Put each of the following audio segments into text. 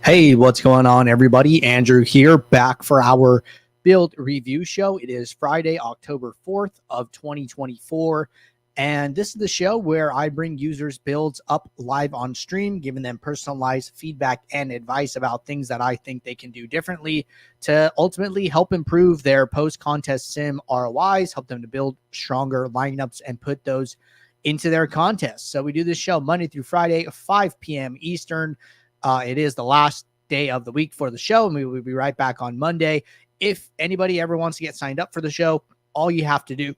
Hey, what's going on, everybody? Andrew here, back for our build review show. It is Friday, October 4th of 2024, and this is the show where I bring users' builds up live on stream, giving them personalized feedback and advice about things that I think they can do differently to ultimately help improve their post-contest sim ROIs, help them to build stronger lineups and put those into their contests. So we do this show Monday through Friday, 5 p.m. Eastern. It is the last day of the week for the show, and we will be right back on Monday. If anybody ever wants to get signed up for the show, all you have to do,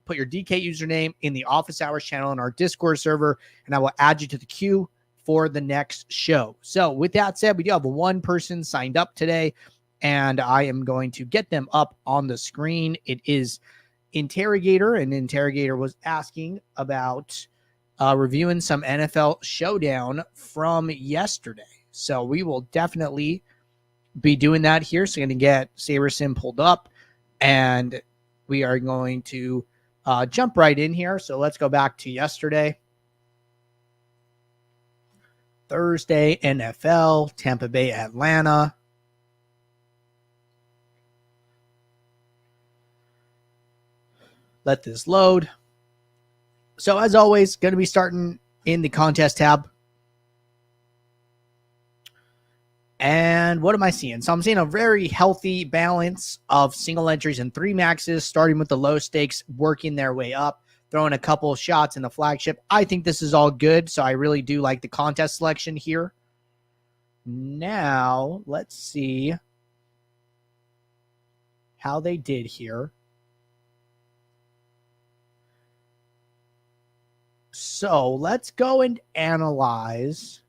put your DK username in the office hours channel in our Discord server, and I will add you to the queue for the next show. So with that said, we do have one person signed up today, and I am going to get them up on the screen. It is Interrogator, and Interrogator was asking about reviewing some NFL Showdown from yesterday. So we will definitely be doing that here. So I'm going to get SaberSim pulled up, and we are going to jump right in here. So let's go back to yesterday. Thursday, NFL, Tampa Bay, Atlanta. Let this load. So as always, going to be starting in the contest tab. And what am I seeing? So I'm seeing a very healthy balance of single entries and three maxes, starting with the low stakes, working their way up, throwing a couple of shots in the flagship. I think this is all good, so I really do like the contest selection here. Now, let's see how they did here. So let's go and analyze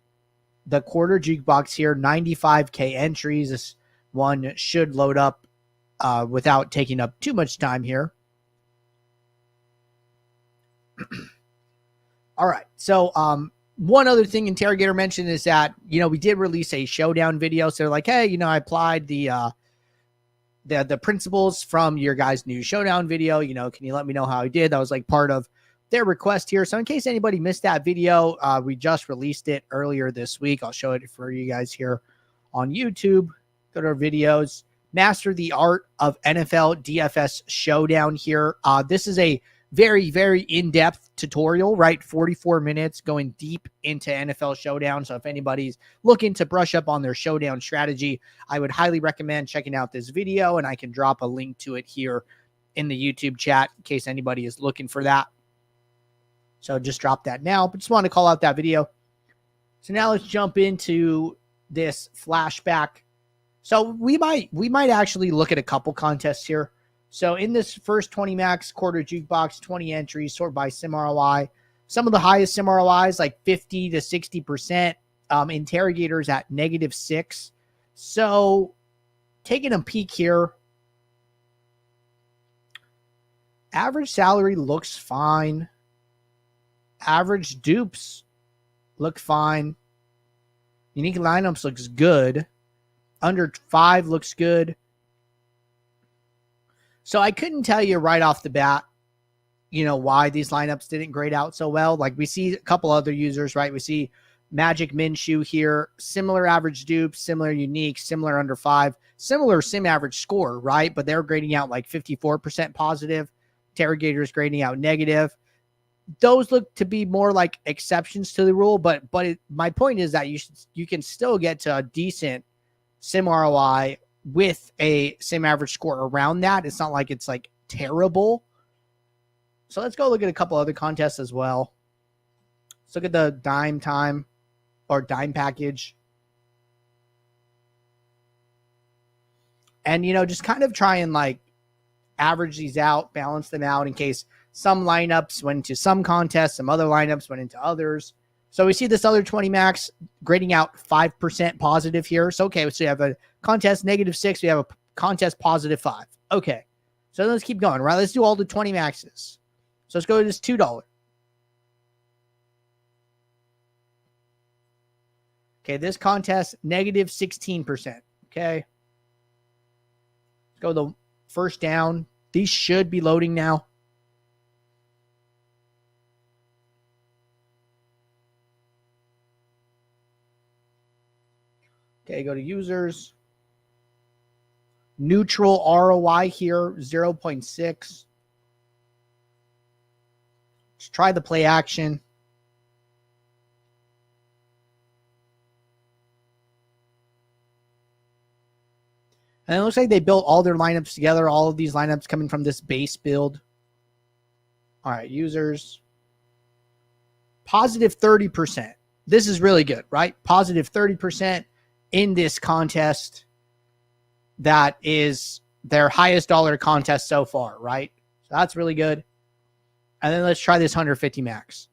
the quarter jukebox here. 95K entries. This one should load up without taking up too much time here. All right. So one other thing Interrogator mentioned is that, we did release a showdown video. So they're like, hey, I applied the principles from your guys' new showdown video. Can you let me know how I did? That was like part of their request here. So in case anybody missed that video, we just released it earlier this week. I'll show it for you guys here on YouTube. Go to our videos. Master the art of NFL DFS showdown here. This is a very, very in-depth tutorial, right? 44 minutes going deep into NFL showdown. So if anybody's looking to brush up on their showdown strategy, I would highly recommend checking out this video, and I can drop a link to it here in the YouTube chat in case anybody is looking for that. So just drop that now, but just want to call out that video. So now let's jump into this flashback. So we might actually look at a couple contests here. So in this first 20 max quarter jukebox, 20 entries, sort by sim ROI. Some of the highest sim ROIs, like 50 to 60%. Interrogators at -6. So taking a peek here. Average salary looks fine. Average dupes look fine. Unique lineups looks good. Under 5 looks good. So I couldn't tell you right off the bat, why these lineups didn't grade out so well. Like we see a couple other users, right? We see Magic Minshew here. Similar average dupes, similar unique, similar under 5, similar sim average score, right? But they're grading out like 54% positive. Interrogators grading out negative. Those look to be more like exceptions to the rule, but my point is that you can still get to a decent sim ROI with a sim average score around that. It's not like it's like terrible. So let's go look at a couple other contests as well. Let's look at the dime time or dime package. And, just kind of try and like average these out, balance them out in case some lineups went into some contests, some other lineups went into others. So we see this other 20 max grading out 5% positive here. So, okay, so you have a contest -6. We have a contest +5. Okay, so let's keep going, right? Let's do all the 20 maxes. So let's go to this $2. Okay, this contest, -16%. Okay. Let's go the first down. These should be loading now. Okay, go to users. Neutral ROI here, 0.6. Let's try the play action. And it looks like they built all their lineups together. All of these lineups coming from this base build. All right, users. Positive 30%. This is really good, right? Positive 30% in this contest. That is their highest dollar contest so far, right? So that's really good. And then let's try this 150 max.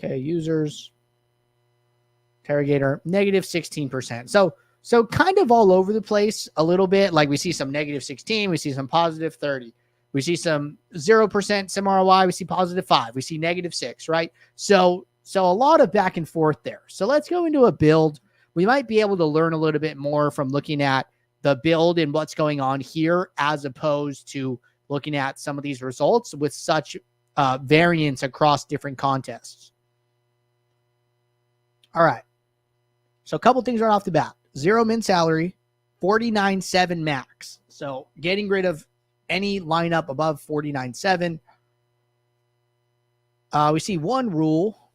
Okay, users. Interrogator, negative 16%. So kind of all over the place a little bit. Like we see some negative 16, we see some positive 30. We see some 0% sim ROI, we see positive 5, we see negative 6, right? So a lot of back and forth there. So let's go into a build. We might be able to learn a little bit more from looking at the build and what's going on here, as opposed to looking at some of these results with such variance across different contests. All right. So a couple things right off the bat. 0 min salary, 49.7 max. So getting rid of any lineup above 49.7. We see one rule,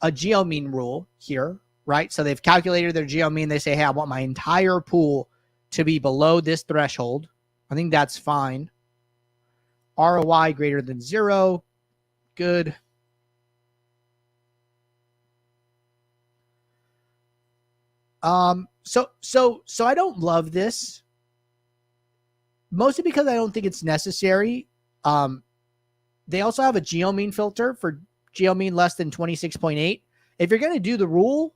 a geo mean rule here, right? So they've calculated their geo mean. They say, hey, I want my entire pool to be below this threshold. I think that's fine. ROI greater than 0. Good. So I don't love this, mostly because I don't think it's necessary. They also have a geo mean filter for geo mean less than 26.8. If you're going to do the rule,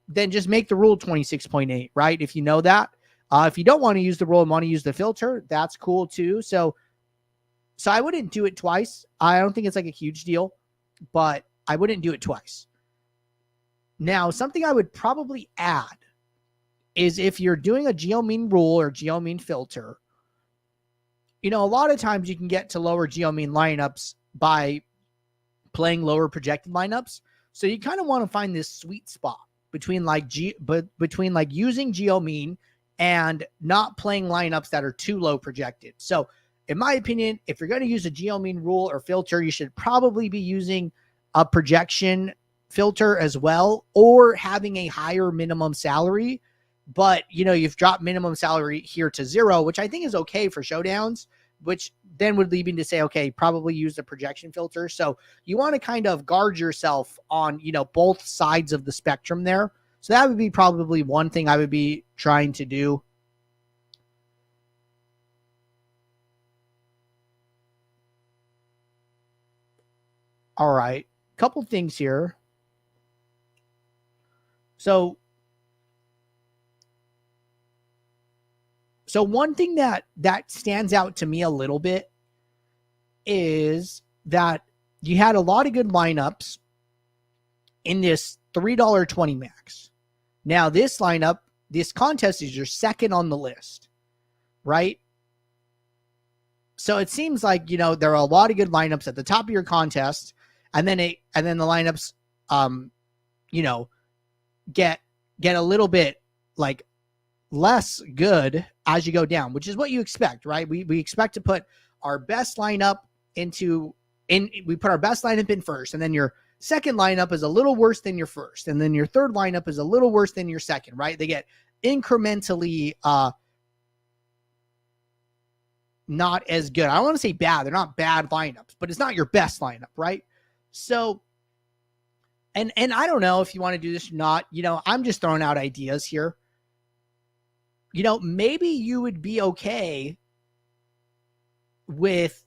then just make the rule 26.8, right? If you know that. If you don't want to use the rule and want to use the filter, that's cool too. So I wouldn't do it twice. I don't think it's like a huge deal, but I wouldn't do it twice. Now, something I would probably add is if you're doing a geo mean rule or geo mean filter, a lot of times you can get to lower geo mean lineups by playing lower projected lineups. So you kind of want to find this sweet spot between using geo mean and not playing lineups that are too low projected. So in my opinion, if you're going to use a geo mean rule or filter, you should probably be using a projection filter as well, or having a higher minimum salary. But, you've dropped minimum salary here to 0, which I think is okay for showdowns, which then would lead me to say, okay, probably use the projection filter. So you want to kind of guard yourself on, both sides of the spectrum there. So that would be probably one thing I would be trying to do. All right. Couple things here. So one thing that stands out to me a little bit is that you had a lot of good lineups in this $3.20 max. Now this lineup, this contest is your second on the list, right? So it seems like, there are a lot of good lineups at the top of your contest, and then the lineups, get a little bit like less good as you go down, which is what you expect, right? We expect to put our best lineup we put our best lineup in first, and then your second lineup is a little worse than your first, and then your third lineup is a little worse than your second, right? They get incrementally not as good. I don't want to say bad. They're not bad lineups, but it's not your best lineup, right? So, and I don't know if you want to do this or not. I'm just throwing out ideas here. Maybe you would be okay with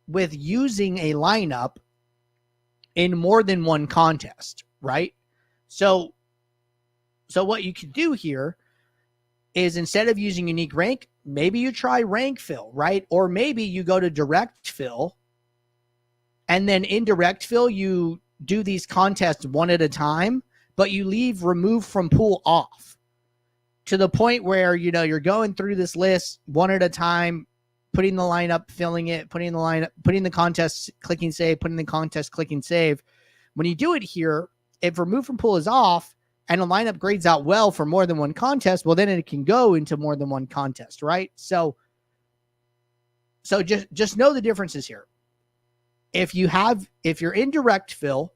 using a lineup in more than one contest, right? So what you can do here is, instead of using unique rank, maybe you try rank fill, right? Or maybe you go to direct fill, and then in direct fill, you do these contests one at a time, but you leave remove from pool off. to the point where, you're going through this list one at a time, putting the lineup, filling it, putting the contest, clicking save, putting the contest, clicking save. When you do it here, if remove from pool is off and a lineup grades out well for more than one contest, well, then it can go into more than one contest, right? So just know the differences here. If you're in direct fill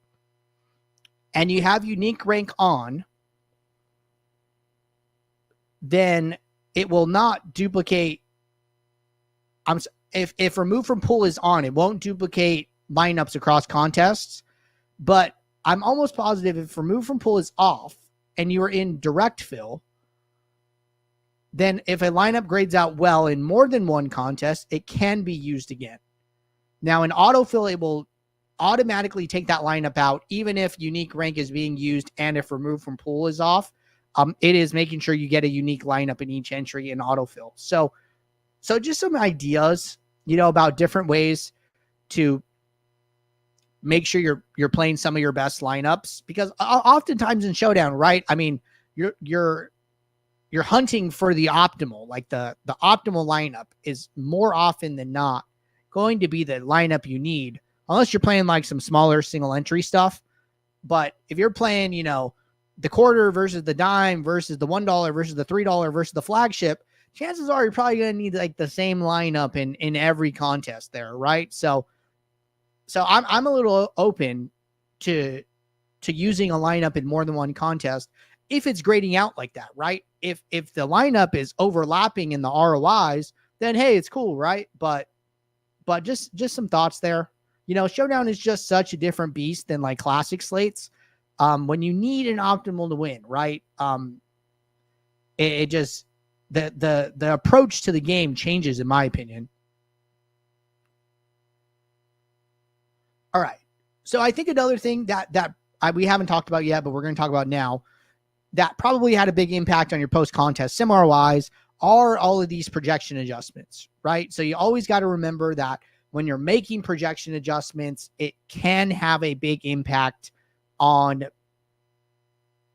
and you have unique rank on, then it will not duplicate. If remove from pool is on, it won't duplicate lineups across contests. But I'm almost positive if remove from pool is off and you are in direct fill, then if a lineup grades out well in more than one contest, it can be used again. Now in autofill, it will automatically take that lineup out, even if unique rank is being used and if remove from pool is off. It is making sure you get a unique lineup in each entry in autofill. So just some ideas, about different ways to make sure you're playing some of your best lineups, because oftentimes in Showdown, right? I mean, you're hunting for the optimal, like the optimal lineup is more often than not going to be the lineup you need, unless you're playing like some smaller single entry stuff. But if you're playing, the quarter versus the dime versus the $1 versus the $3 versus the flagship, chances are you're probably going to need like the same lineup in every contest there, right? So I'm a little open to using a lineup in more than one contest if it's grading out like that, right? If the lineup is overlapping in the ROIs, then hey, it's cool, right? But just some thoughts there. Showdown is just such a different beast than like classic slates. When you need an optimal to win, right? It just the approach to the game changes, in my opinion. All right. So I think another thing that we haven't talked about yet, but we're going to talk about now, that probably had a big impact on your post-contest sim ROIs are all of these projection adjustments, right? So you always got to remember that when you're making projection adjustments, it can have a big impact on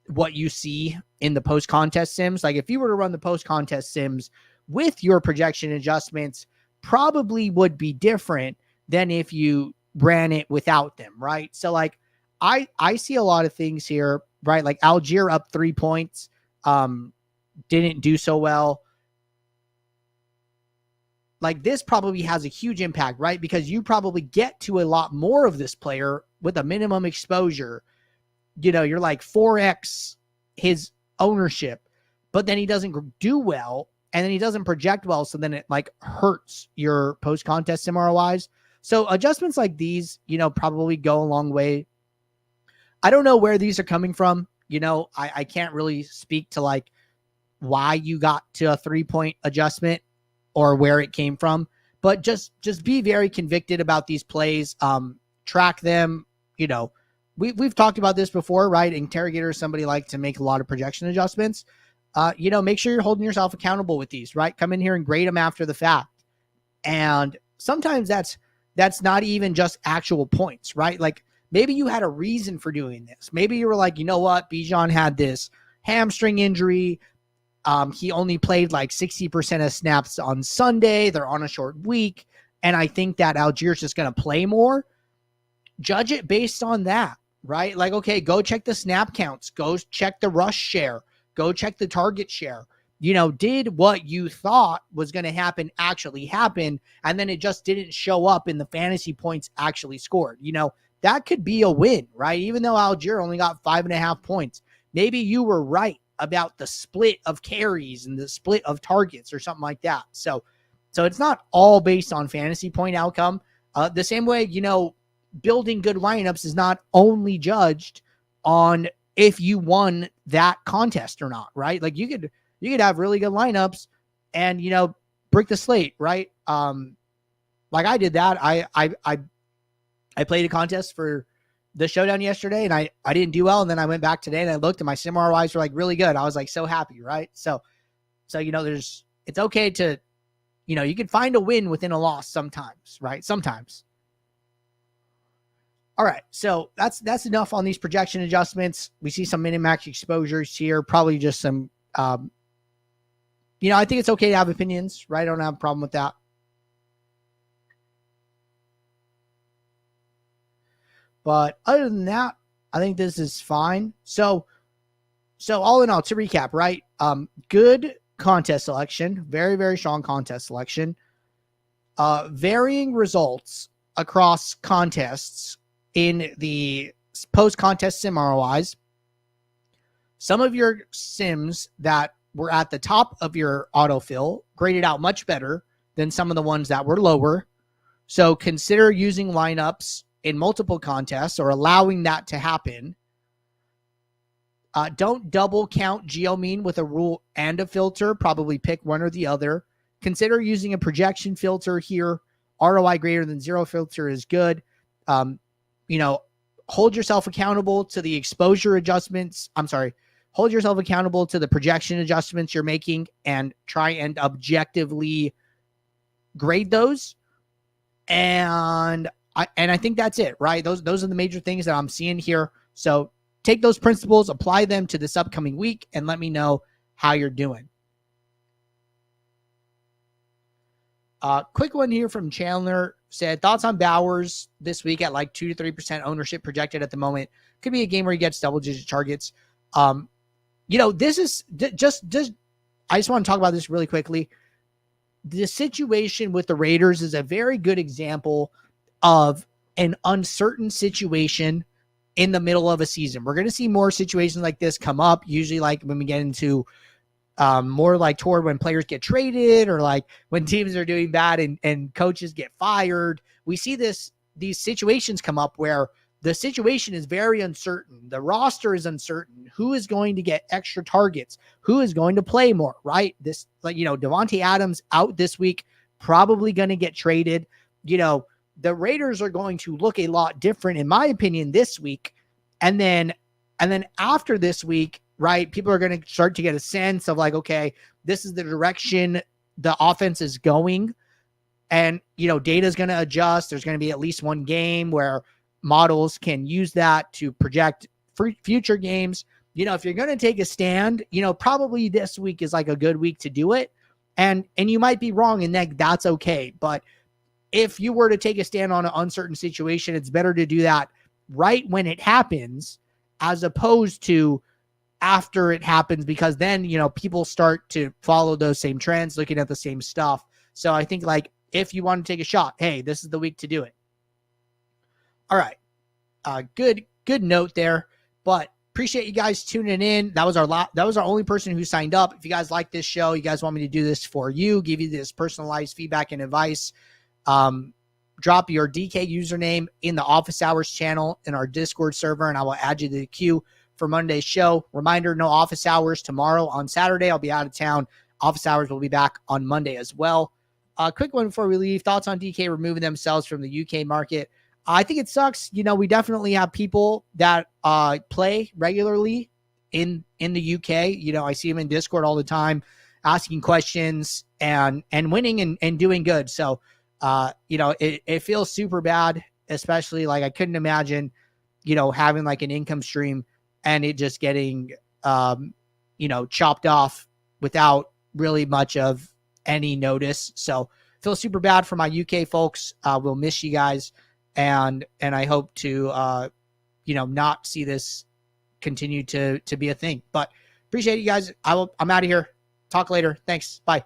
what you see in the post-contest sims. Like if you were to run the post-contest sims with your projection adjustments, probably would be different than if you ran it without them, right? So like I see a lot of things here, right? Like Algier up 3 points, didn't do so well. Like this probably has a huge impact, right? Because you probably get to a lot more of this player with a minimum exposure. You're like 4x his ownership, but then he doesn't do well and then he doesn't project well. So then it like hurts your post-contest sim ROIs. So adjustments like these, probably go a long way. I don't know where these are coming from. I can't really speak to like why you got to a 3-point adjustment or where it came from, but just be very convicted about these plays. Track them. We've talked about this before, right? Interrogator is somebody like to make a lot of projection adjustments. Make sure you're holding yourself accountable with these, right? Come in here and grade them after the fact. And sometimes that's not even just actual points, right? Like maybe you had a reason for doing this. Maybe you were like, you know what? Bijan had this hamstring injury. He only played like 60% of snaps on Sunday. They're on a short week. And I think that Algiers just going to play more. Judge it based on that, right? Like, okay, go check the snap counts. Go check the rush share. Go check the target share. Did what you thought was going to happen actually happen? And then it just didn't show up in the fantasy points actually scored. That could be a win, right? Even though Algier only got 5.5 points. Maybe you were right about the split of carries and the split of targets or something like that. So it's not all based on fantasy point outcome. The same way, building good lineups is not only judged on if you won that contest or not, right? Like you could have really good lineups and, break the slate, right? Like I did that. I played a contest for the Showdown yesterday and I didn't do well. And then I went back today and I looked and my sim ROIs were like really good. I was like so happy, right? So it's okay to, you can find a win within a loss sometimes, right? Sometimes. All right, so that's enough on these projection adjustments. We see some min-max exposures here, probably just some I think it's okay to have opinions, right? I don't have a problem with that. But other than that, I think this is fine. So all in all, to recap, right? Good contest selection, very, very strong contest selection. Varying results across contests in the post-contest sim ROIs. Some of your sims that were at the top of your autofill graded out much better than some of the ones that were lower. So consider using lineups in multiple contests or allowing that to happen. Don't double count GeoMean with a rule and a filter. Probably pick one or the other. Consider using a projection filter here. ROI greater than 0 filter is good. Hold yourself accountable to the exposure adjustments. Hold yourself accountable to the projection adjustments you're making and try and objectively grade those. And I think that's it, right? Those are the major things that I'm seeing here. So take those principles, apply them to this upcoming week, and let me know how you're doing. Quick one here from Chandler said, thoughts on Bowers this week at like 2 to 3% ownership projected at the moment. Could be a game where he gets double-digit targets. This is just I just want to talk about this really quickly. The situation with the Raiders is a very good example of an uncertain situation in the middle of a season. We're going to see more situations like this come up, usually like when we get into more like toward when players get traded or like when teams are doing bad and coaches get fired. We see these situations come up where the situation is very uncertain. The roster is uncertain. Who is going to get extra targets? Who is going to play more, right? Devontae Adams out this week, probably going to get traded. The Raiders are going to look a lot different, in my opinion, this week. And then after this week, right, people are going to start to get a sense of like, okay, this is the direction the offense is going. And, data is going to adjust. There's going to be at least one game where models can use that to project future games. If you're going to take a stand, probably this week is like a good week to do it. And you might be wrong, and that's okay. But if you were to take a stand on an uncertain situation, it's better to do that right when it happens as opposed to after it happens, because then, people start to follow those same trends, looking at the same stuff. So I think like if you want to take a shot, hey, this is the week to do it. All right. Good note there, but appreciate you guys tuning in. That was our only person who signed up. If you guys like this show, you guys want me to do this for you, give you this personalized feedback and advice, drop your DK username in the office hours channel in our Discord server, and I will add you to the queue for Monday's show. Reminder, no office hours tomorrow. On Saturday, I'll be out of town. Office hours will be back on Monday as well. Quick one before we leave. Thoughts on DK removing themselves from the UK market? I think it sucks. We definitely have people that play regularly in the UK. I see them in Discord all the time, asking questions and winning and doing good. So, it feels super bad, especially like I couldn't imagine, having like an income stream and it just getting, chopped off without really much of any notice. So feel super bad for my UK folks. We'll miss you guys. And I hope to, not see this continue to be a thing, but appreciate you guys. I'm out of here. Talk later. Thanks. Bye.